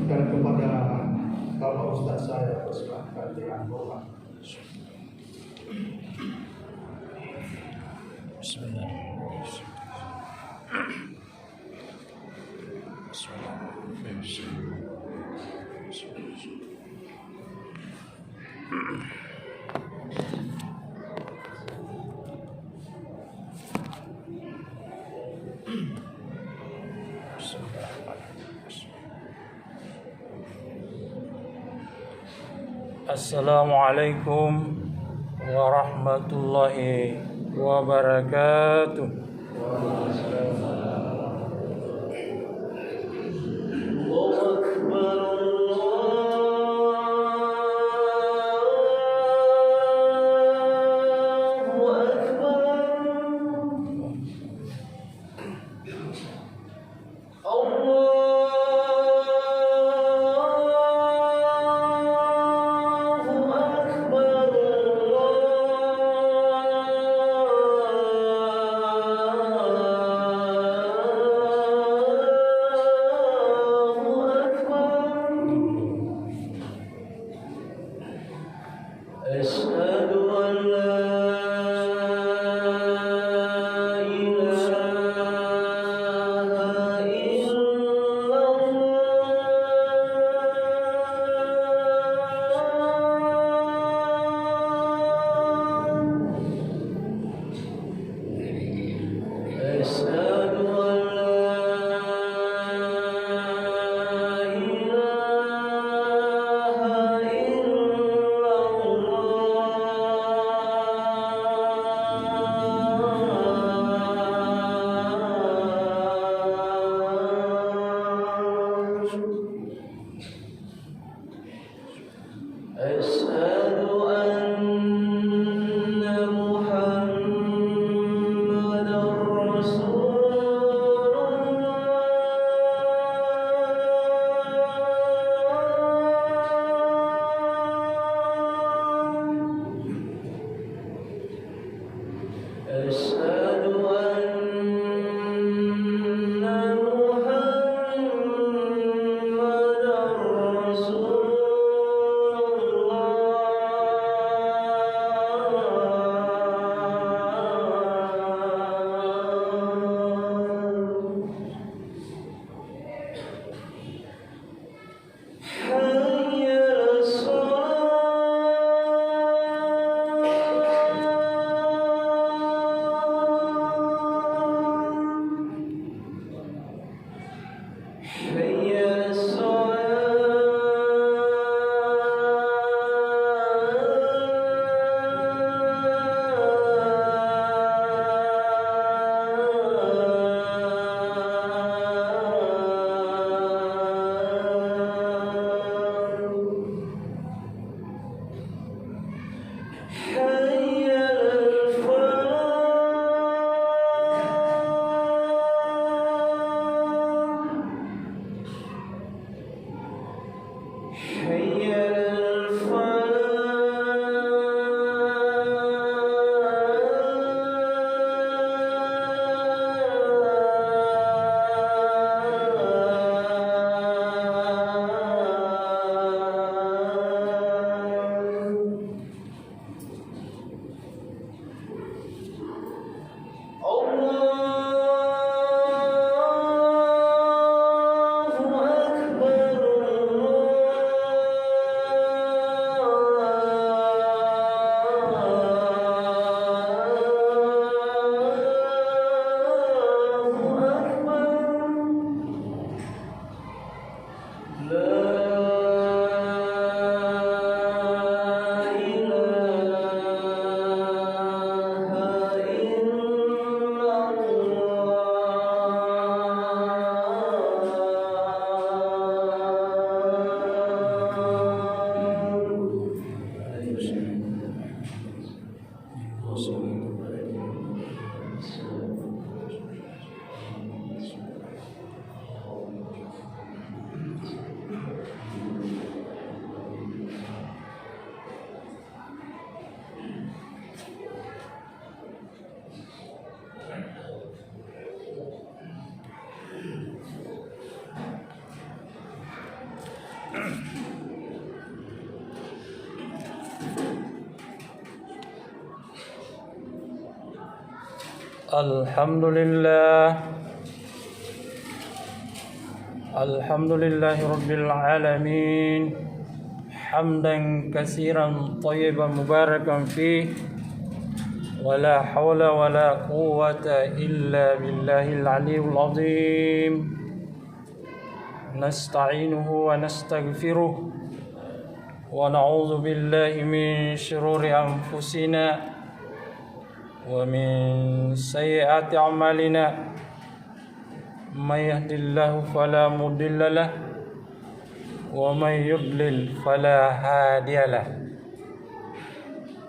dan kepada Bapak Ustaz saya persilahkan dengan doa. Assalamualaikum warahmatullahi wabarakatuh. Alhamdulillahi Rabbil Alamin, hamdan katsiran thayyiban mubarakan fih, wala hawla wala quwwata illa billahil aliyyil azim. Nasta'inuhu wa nastaghfiruh wa na'udzu billahi min shururi anfusina wa min sayyiati a'malina. Man yahdihillahu fala mudilla lahu wa man yudlil fala hadiyalah.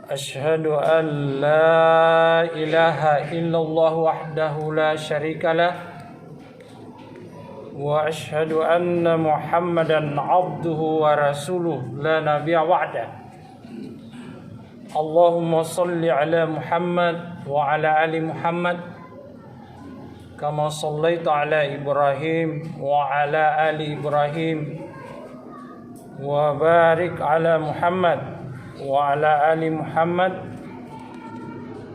Asyhadu an la ilaha illallah wahdahu la syarikalah wa asyhadu anna Muhammadan abduhu wa rasuluh la nabiyya ba'da. Allahumma salli ala Muhammad wa ala ali Muhammad kama sallaita ala Ibrahim wa ala ali Ibrahim wa barik ala Muhammad wa ala ali Muhammad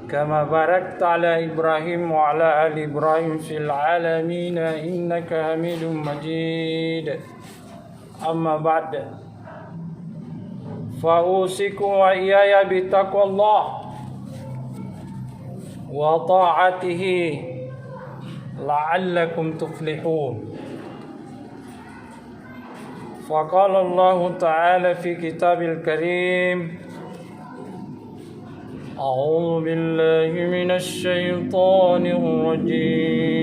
kama barakta ala Ibrahim wa ala ali Ibrahim fil alamin innaka Hamidum Majid. Amma ba'd. Fa usikum wa iyaya bi taqwallah wa ta'atihi la'allakum tuflihun. Faqala Allah Ta'ala fi kitabil karim, a'udzu billahi minasy syaithanir rajim.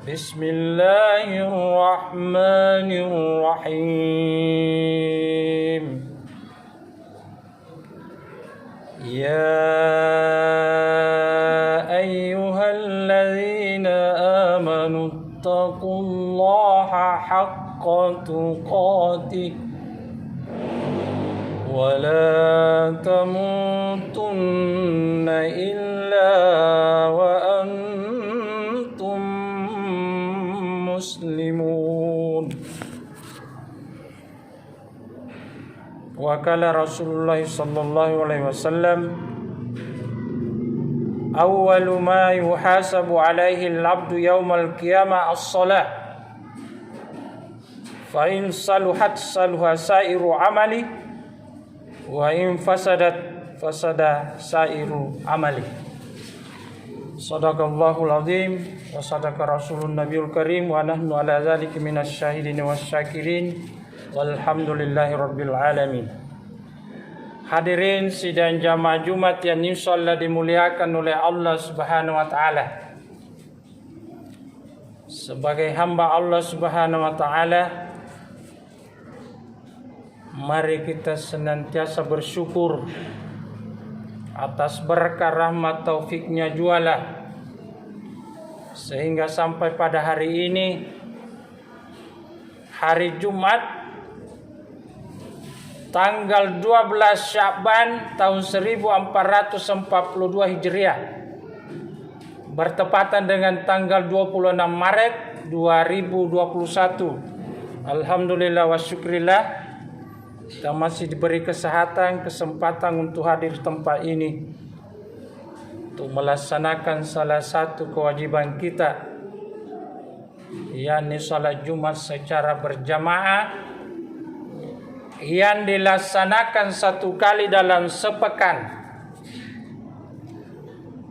Bismillahirrahmanirrahim. Ya ayyuhalladzina amanu taqullaha haqqa tuqatih wa la tamutunna illa wa antum muslimun. Wa qala Rasulullah sallallahu alaihi wasallam, awwalu ma yuhasabu alaihi al-'abdu yawmal qiyamah as-shalah, fa in saluhat saluha sa'iru amali wa in fasadat fasada sa'iru amali. Shadaqallahul azim wa sadaqa rasulun nabiyul karim wa nahnu ala dzalika minasy syahidin wasyakirin. Walhamdulillahi rabbil alamin. Hadirin sidang jamaah Jumat yang insyaallah dimuliakan oleh Allah Subhanahu wa taala. Sebagai hamba Allah Subhanahu wa taala, mari kita senantiasa bersyukur atas berkah rahmat taufiknya jualah, sehingga sampai pada hari ini, hari Jumat tanggal 12 Sya'ban tahun 1442 Hijriah, bertepatan dengan tanggal 26 Maret 2021. Alhamdulillah wa syukrillah, kita masih diberi kesehatan, kesempatan untuk hadir di tempat ini untuk melaksanakan salah satu kewajiban kita, yakni salat Jumat secara berjamaah yang dilaksanakan satu kali dalam sepekan.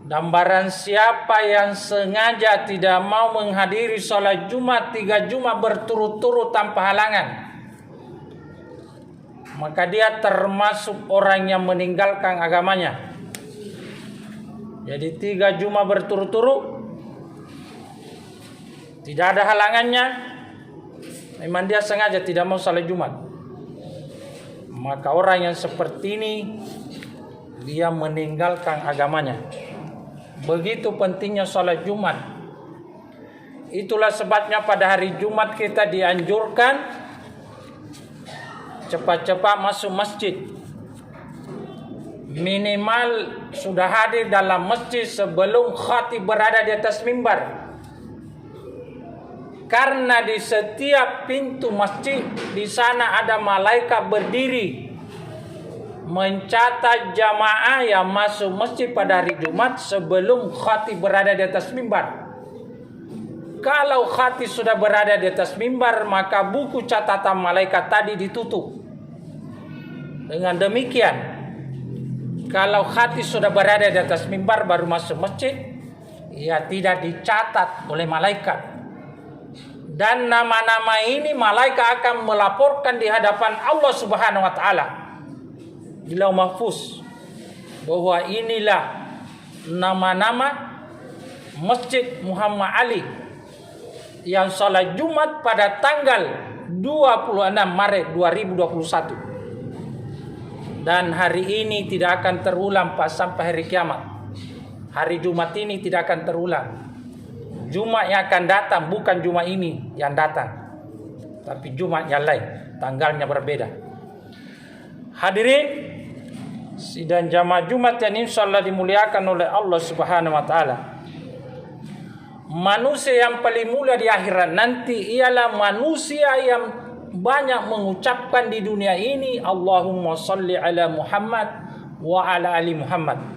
Dan barang siapa yang sengaja tidak mau menghadiri sholat Jumat 3 Jumat berturut-turut tanpa halangan, maka dia termasuk orang yang meninggalkan agamanya. Jadi 3 Jumat berturut-turut tidak ada halangannya, memang dia sengaja tidak mau sholat Jumat, maka orang yang seperti ini dia meninggalkan agamanya. Begitu pentingnya sholat Jumat. Itulah sebabnya pada hari Jumat kita dianjurkan cepat-cepat masuk masjid. Minimal sudah hadir dalam masjid sebelum khatib berada di atas mimbar. Karena di setiap pintu masjid di sana ada malaikat berdiri mencatat jamaah yang masuk masjid pada hari Jumat sebelum khatib berada di atas mimbar. Kalau khatib sudah berada di atas mimbar, maka buku catatan malaikat tadi ditutup. Dengan demikian, kalau khatib sudah berada di atas mimbar baru masuk masjid, ia tidak dicatat oleh malaikat. Dan nama-nama ini malaikat akan melaporkan di hadapan Allah Subhanahu wa taala di Lauh Mahfuz bahwa inilah nama-nama Masjid Muhammad Ali yang salat Jumat pada tanggal 26 Maret 2021. Dan hari ini tidak akan terulang Pak sampai hari kiamat. Hari Jumat ini tidak akan terulang. Jumat yang akan datang bukan Jumat ini yang datang, tapi Jumat yang lain, tanggalnya berbeda. Hadirin sidang jamaah Jumat yang insyaallah dimuliakan oleh Allah Subhanahu wa taala. Manusia yang paling mulia di akhirat nanti ialah manusia yang banyak mengucapkan di dunia ini Allahumma shalli ala Muhammad wa ala ali Muhammad.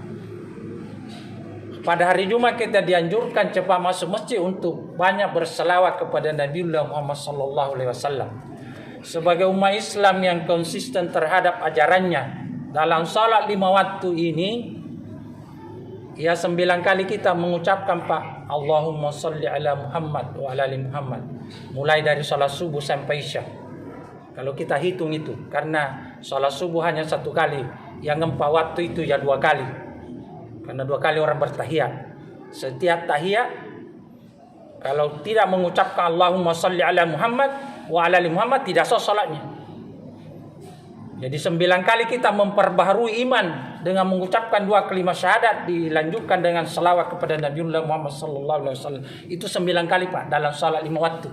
Pada hari Jumat kita dianjurkan cepat masuk masjid untuk banyak berselawat kepada Nabiullah Muhammad sallallahu alaihi wasallam. Sebagai umat Islam yang konsisten terhadap ajarannya dalam salat 5 waktu ini, ya 9 kali kita mengucapkan Pak Allahumma shalli ala Muhammad wa ala ali Muhammad. Mulai dari salat subuh sampai isya. Kalau kita hitung itu, karena salat subuh hanya 1 kali, yang 4 waktu itu ya 2 kali. Karena 2 kali orang bertahiyat. Setiap tahiyat kalau tidak mengucapkan Allahumma shalli ala Muhammad wa ala ali Muhammad tidak sah salatnya. Jadi 9 kali kita memperbaharui iman dengan mengucapkan 2 kalimat syahadat dilanjutkan dengan salawat kepada Nabiullah Muhammad sallallahu alaihi wasallam. Itu 9 kali Pak dalam salat 5 waktu.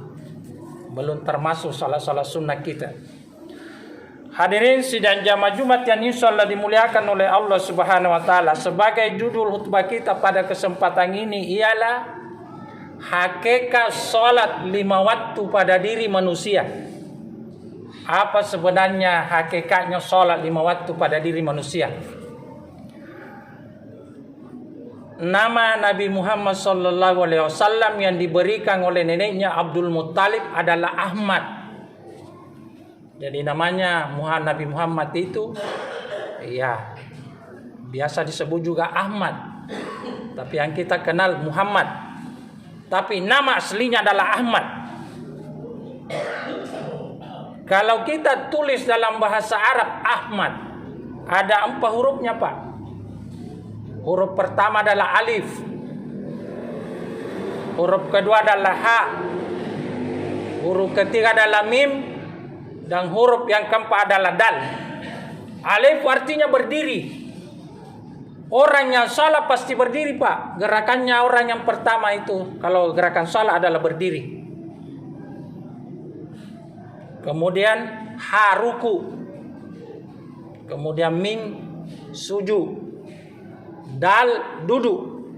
Belum termasuk salat-salat sunnah kita. Hadirin sidang jamaah Jumat yang insyaallah dimuliakan oleh Allah Subhanahu wa taala. Sebagai judul khutbah kita pada kesempatan ini ialah hakikat salat 5 waktu pada diri manusia. Apa sebenarnya hakikatnya salat 5 waktu pada diri manusia? Nama Nabi Muhammad sallallahu alaihi wasallam yang diberikan oleh neneknya Abdul Muttalib adalah Ahmad. Jadi namanya Nabi Muhammad itu ya biasa disebut juga Ahmad. Tapi yang kita kenal Muhammad. Tapi nama aslinya adalah Ahmad. Kalau kita tulis dalam bahasa Arab Ahmad, ada 4 hurufnya Pak. Huruf pertama adalah alif. Huruf kedua adalah ha. Huruf ketiga adalah mim. Dan huruf yang keempat adalah dal. Alif artinya berdiri. Orang yang salat pasti berdiri Pak. Gerakannya orang yang pertama itu kalau gerakan salat adalah berdiri. Kemudian ha ruku. Kemudian mim sujud. Dal duduk.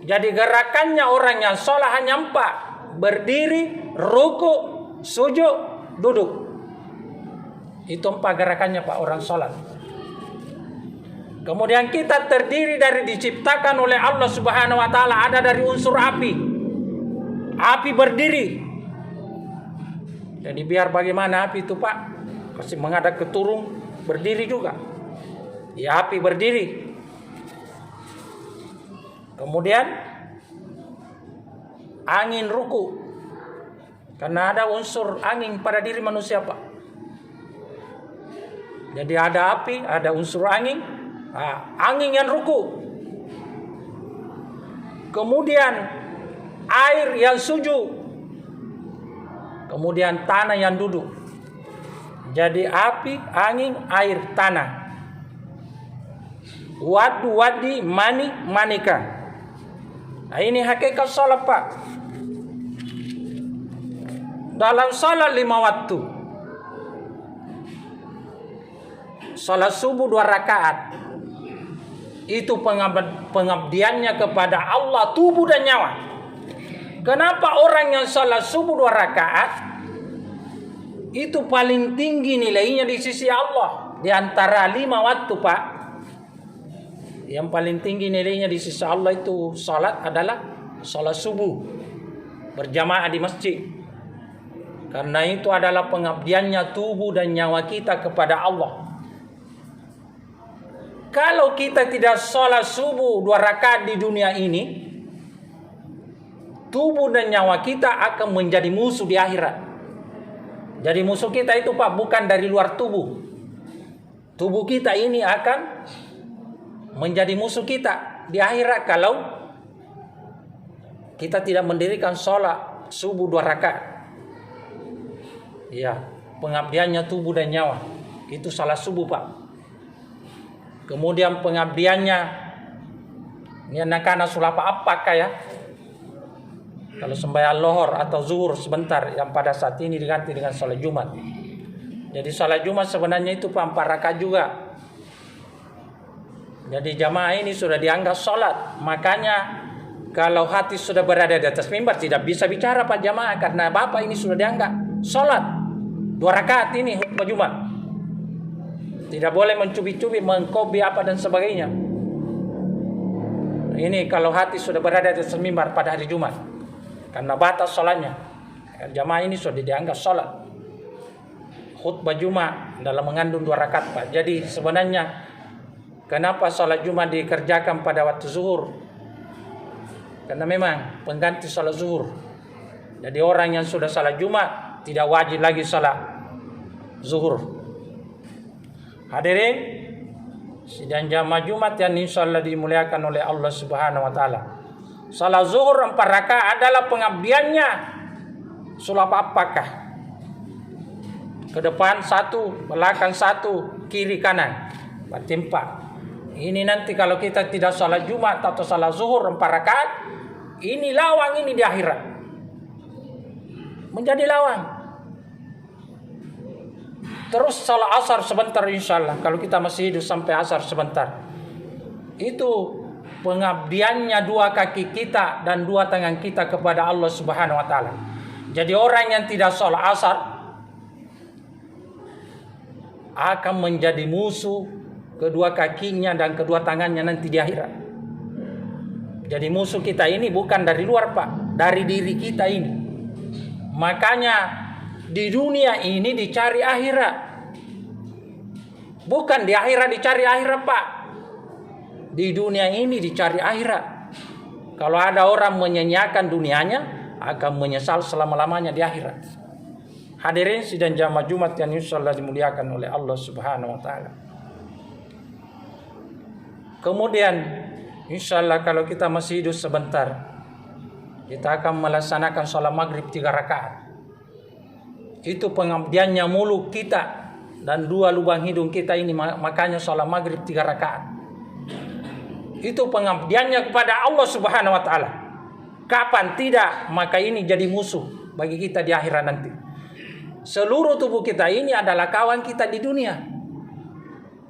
Jadi gerakannya orang yang salat hanya 4. Berdiri, ruku, sujud, duduk. Itu 4 gerakannya Pak orang salat. Kemudian kita terdiri dari diciptakan oleh Allah Subhanahu wa taala ada dari unsur api. Api berdiri. Jadi biar bagaimana api itu Pak? Kasih menghadap ke turun berdiri juga. Ya api berdiri. Kemudian angin ruku. Karena ada unsur angin pada diri manusia Pak. Jadi ada api, ada unsur angin. Angin yang ruku. Kemudian air yang sujud. Kemudian tanah yang duduk. Jadi api, angin, air, tanah. Wadu, wadi, mani, manika. Nah ini hakikat salat Pak. Dalam salat 5 waktu. Salat subuh 2 rakaat. Itu pengabdiannya kepada Allah tubuh dan nyawa. Kenapa orang yang salat subuh 2 rakaat itu paling tinggi nilainya di sisi Allah di antara 5 waktu, Pak? Yang paling tinggi nilainya di sisi Allah itu salat adalah salat subuh berjamaah di masjid. Karena itu adalah pengabdiannya tubuh dan nyawa kita kepada Allah. Kalau kita tidak salat subuh 2 rakaat di dunia ini, tubuh dan nyawa kita akan menjadi musuh di akhirat. Jadi musuh kita itu, Pak, bukan dari luar tubuh. Tubuh kita ini akan menjadi musuh kita di akhirat kalau kita tidak mendirikan sholat subuh 2 rakaat. Ya, pengabdiannya tubuh dan nyawa itu salat subuh, Pak. Kemudian pengabdiannya ini anak-anak sulapa apakah ya? Kalau sembahyang lohor atau zuhur sebentar yang pada saat ini diganti dengan sholat Jumat. Jadi sholat Jumat sebenarnya itu 4 rakaat juga. Jadi jamaah ini sudah dianggap sholat. Makanya kalau hati sudah berada di atas mimbar tidak bisa bicara Pak jamaah, karena Bapak ini sudah dianggap sholat 2 rakaat ini khutbah Jumat. Tidak boleh mencubit-cubit, mengkopi apa dan sebagainya. Ini kalau hati sudah berada di atas mimbar pada hari Jumat, karena batas sholatnya. Jamaah ini sudah dianggap sholat. Khutbah Jumat dalam mengandung 2 rakaat, Pak. Jadi sebenarnya kenapa sholat Jumat dikerjakan pada waktu zuhur? Karena memang pengganti sholat zuhur. Jadi orang yang sudah sholat Jumat tidak wajib lagi sholat zuhur. Hadirin sidang jamaah Jumat yang insyaallah dimuliakan oleh Allah Subhanahu wa taala. Salat zuhur 4 rakaat adalah pengabdiannya. Sulap apakah? Ke depan 1, belakang 1, kiri kanan. Berarti 4. Ini nanti kalau kita tidak salat Jumat atau salat zuhur 4 rakaat, ini lawang ini di akhirat. Menjadi lawang. Terus salat asar sebentar insyaallah. Kalau kita masih hidup sampai asar sebentar. Itu pengabdiannya 2 kaki kita dan 2 tangan kita kepada Allah Subhanahu wa taala. Jadi orang yang tidak salat asar akan menjadi musuh kedua kakinya dan kedua tangannya nanti di akhirat. Jadi musuh kita ini bukan dari luar, Pak, dari diri kita ini. Makanya di dunia ini dicari akhirat. Bukan di akhirat dicari akhirat, Pak. Di dunia ini dicari akhirat. Kalau ada orang menyanyiakan dunianya, akan menyesal selama-lamanya di akhirat. Hadirin sidang jamaah Jumat yang insyaallah dimuliakan oleh Allah Subhanahu wa taala. Kemudian insyaallah kalau kita masih hidup sebentar, kita akan melaksanakan sholat maghrib 3 rakaat. Itu pengabdiannya mulut kita dan 2 lubang hidung kita ini, makanya sholat maghrib 3 rakaat. Itu pengabdiannya kepada Allah Subhanahu wa taala. Kapan tidak, maka ini jadi musuh bagi kita di akhirat nanti. Seluruh tubuh kita ini adalah kawan kita di dunia,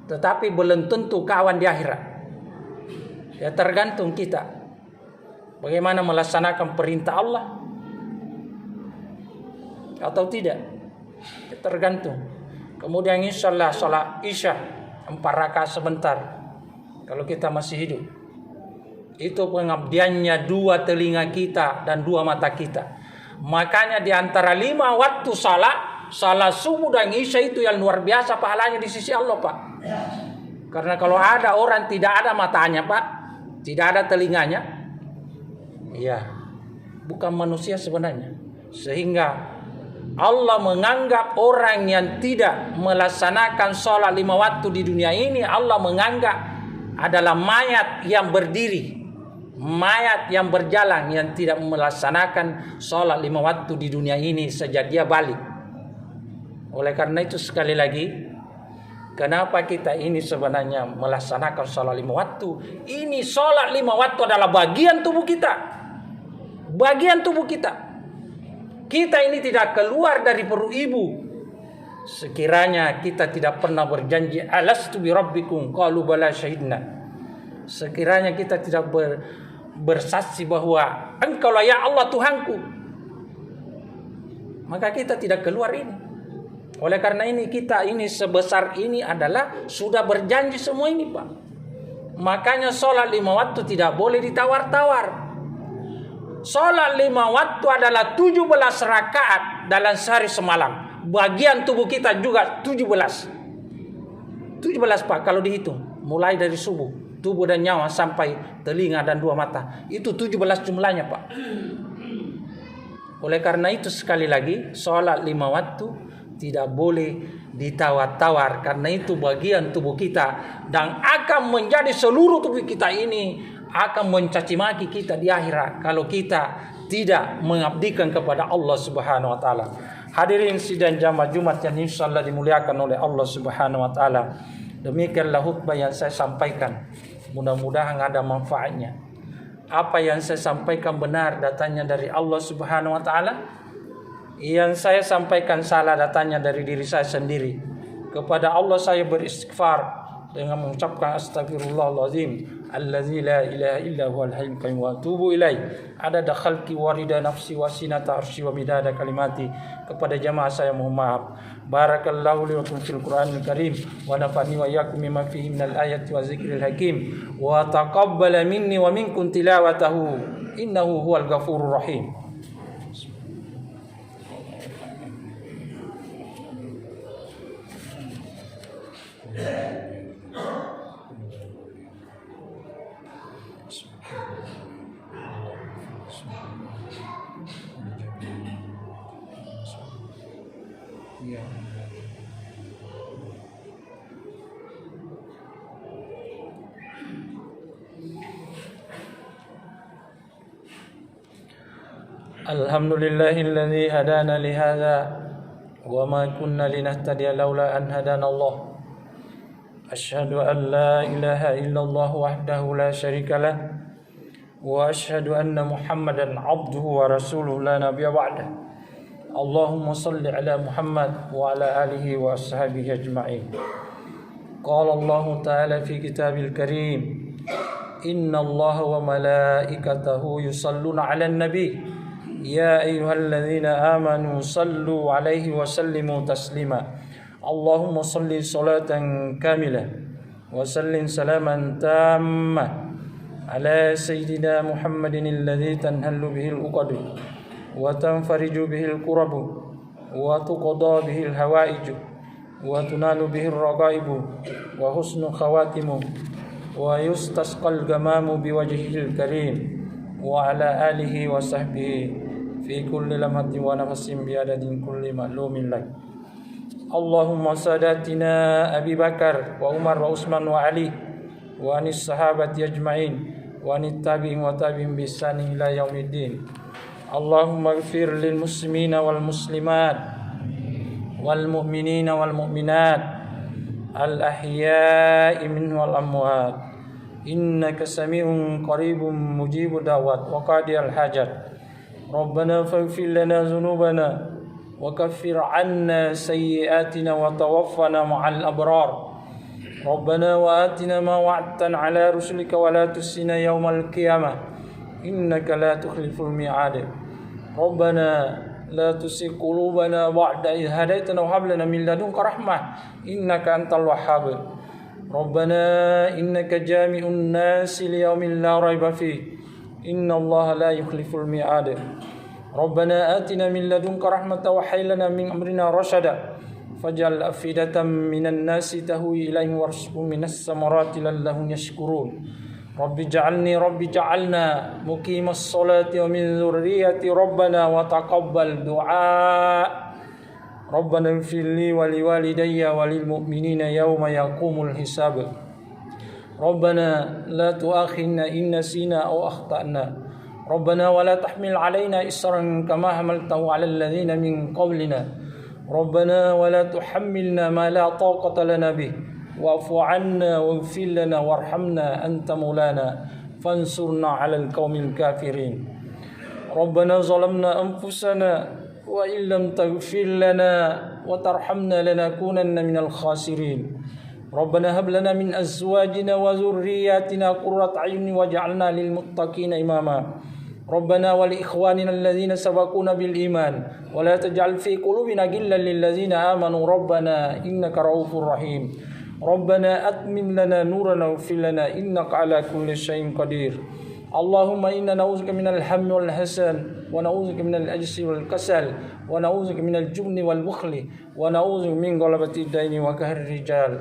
tetapi belum tentu kawan di akhirat. Ya tergantung kita bagaimana melaksanakan perintah Allah atau tidak. Ya, tergantung. Kemudian insyaallah sholat isya 4 rakaat sebentar kalau kita masih hidup. Itu pengabdiannya 2 telinga kita dan 2 mata kita. Makanya di antara 5 waktu salat subuh dan isya itu yang luar biasa pahalanya di sisi Allah, Pak. Karena kalau ada orang tidak ada matanya, Pak, tidak ada telinganya, ya bukan manusia sebenarnya. Sehingga Allah menganggap orang yang tidak melaksanakan sholat 5 waktu di dunia ini, Allah menganggap adalah mayat yang berdiri, mayat yang berjalan, yang tidak melaksanakan sholat 5 waktu di dunia ini sejak dia balik. Oleh karena itu sekali lagi, kenapa kita ini sebenarnya melaksanakan sholat 5 waktu? Ini sholat 5 waktu adalah bagian tubuh kita. Bagian tubuh kita. Kita ini tidak keluar dari perut ibu. Sekiranya kita tidak pernah berjanji, alastu bi rabbikum qalu bala syahidna. Sekiranya kita tidak bersaksi bahwa Engkaulah ya Allah Tuhanku, maka kita tidak keluar ini. Oleh karena ini kita ini sebesar ini adalah sudah berjanji semua ini, Pak. Makanya sholat 5 waktu tidak boleh ditawar-tawar. Sholat 5 waktu adalah 17 rakaat dalam sehari semalam. Bagian tubuh kita juga 17 Pak kalau dihitung. Mulai dari subuh, tubuh dan nyawa sampai telinga dan 2 mata. Itu 17 jumlahnya, Pak. Oleh karena itu sekali lagi sholat 5 waktu tidak boleh ditawar-tawar, karena itu bagian tubuh kita dan akan menjadi seluruh tubuh kita ini akan mencaci maki kita di akhirat kalau kita tidak mengabdikan kepada Allah Subhanahu wa taala. Hadirin sidang jamaah Jumat yang insyaallah dimuliakan oleh Allah Subhanahu wa taala. Demikianlah khutbah yang saya sampaikan. Mudah-mudahan ada manfaatnya. Apa yang saya sampaikan benar datangnya dari Allah Subhanahu wa taala. Yang saya sampaikan salah datangnya dari diri saya sendiri. Kepada Allah saya beristighfar dengan mengucapkan astagfirullahalazim allazi la ilaha illa huwal hayyul qayyum wa atubu ilaih. Adada khalqi wa rida nafsi wa sinata arsy wa midada kalimati. Kepada jamaah saya mohon maaf. Barakallahu li wa lakum fil Qur'anil Karim wa nafa'ani wa iyyakum mimma fihi minal ayati wa zikril hakim wa taqabbala minni wa minkum tilawatahu innahu huwal ghafurur rahim. Alhamdulillahilladzi hadana li hadza wa ma kunna linahtadiya laula an hadana Allah. Asyhadu an la ilaha illallah wahdahu la syarika lah wa asyhadu anna Muhammadan abduhu wa rasuluhu la nabiyya ba'dah. Allahumma salli ala Muhammad wa ala alihi wa ashabihi ajma'in. Qala Allah ta'ala fi kitabil karim, inna Allah wa malaikatahu yusalluna 'alan nabi ya ayyuhalladzina amanu sallu 'alaihi wa sallimu taslima. Allahumma salli salatan kamilah wa sallim salaman tamma ala sayyidina Muhammadin alladzi tanhallu bihil uqadu wa tanfariju bihil kurabu wa tuqada bihil hawaiju wa tunalu bihil raqaibu wa husnu khawatimu wa yustasqal gamamu biwajhihil karim wa ala alihi wa sahbihi fi kulli lamhatin wa nafasin biadadin kulli ma'lumin lak. Allahumma sadatina Abi Bakar wa Umar wa Utsman wa Ali wa anis sahabati ajma'in wa anit tabi'in wa tabi'in bi ihsanin ila yaumiddin. Allahumma ighfir lil muslimina wal muslimat wal mu'minina wal mu'minat al ahya'i minhum wal amwat innaka sami'un qaribun mujibud da'wat wa qadiyal hajat. Rabbana faghfir lana dhunubana wa kaffir 'anna sayyi'atina wa tawaffana ma'al abrar. Rabbana wa atina ma wa'adtana 'ala rusulika wa la tukhzina yawmal qiyamah innaka la tukhliful mi'ad. Rabbana la tuzigh qulubana ba'da idh hadaytana wa hab lana min ladunka rahmah innaka antal wahhab. Rabbana innaka jami'un nasi liyawmin la rayba fihi innallaha la yukhliful mi'ad. Rabbana atina min ladunka rahmatan wa hayy lana min amrina rashada faj'al afidatan minan nasi tahwi ilaihim warzuqhum minas samarati la'allahum yashkurun. Rabbi ja'alna muqimas salati wa min dzurriyyati rabbana wa taqabbal du'a. Rabbana ighfir li wa liwalidayya wa lil mu'minina yawma yaqumul hisab. Rabbana la tu'akhidna in nasina aw akhtana. Rabbana wa la tahmil 'alaina isran kama hamaltahu 'alal ladzina min qablina. Rabbana wa la tuhammilna ma la taqata lana bih. Wa'fu 'anna waghfir lana warhamna anta maulana fansurna 'alal qaumil kafirin. Rabbana zalamna anfusana wa illam taghfir lana wa tarhamna lanakunanna minal khasirin. ربنا هب لنا من أزواجنا وذرياتنا قرة أعين واجعلنا للمتقين إماما ربنا ولإخواننا الذين سبقونا بالإيمان ولا تجعل في قلوبنا غلا للذين آمنوا ربنا إنك رؤوف رحيم ربنا أتمم لنا نورنا واغفر لنا إنك على كل شيء قدير اللهم إنا نعوذ بك من الهم والحزن ونعوذ بك من العجز والكسل ونعوذ بك من الجبن والبخل ونعوذ بك من غلبة الدين وقهر الرجال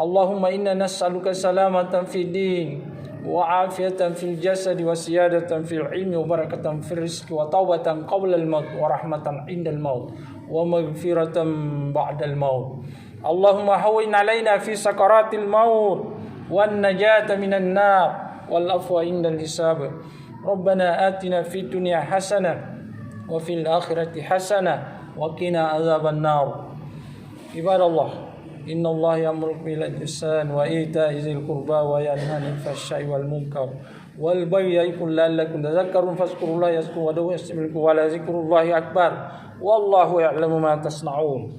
اللهم إنا نسألك سلامة في الدين وعافية في الجسد وسيادة في العلم وبركة في الرزق وتوبة قبل الموت ورحمة عند الموت ومغفرة بعد الموت اللهم هون علينا في سكرات الموت والنجاة من النار والعفو عند الحساب ربنا آتنا في الدنيا حسنة وفي الآخرة حسنة وقنا عذاب النار عباد الله إن الله يأمر بالإحسان وإيتاء ذي القربى وينهى عن الفحشاء والمنكر والبغي يعظكم لعلكم تذكرون فاذكروا الله يذكركم وادعوه يستجب لكم ولذكر الله أكبر والله يعلم ما تصنعون.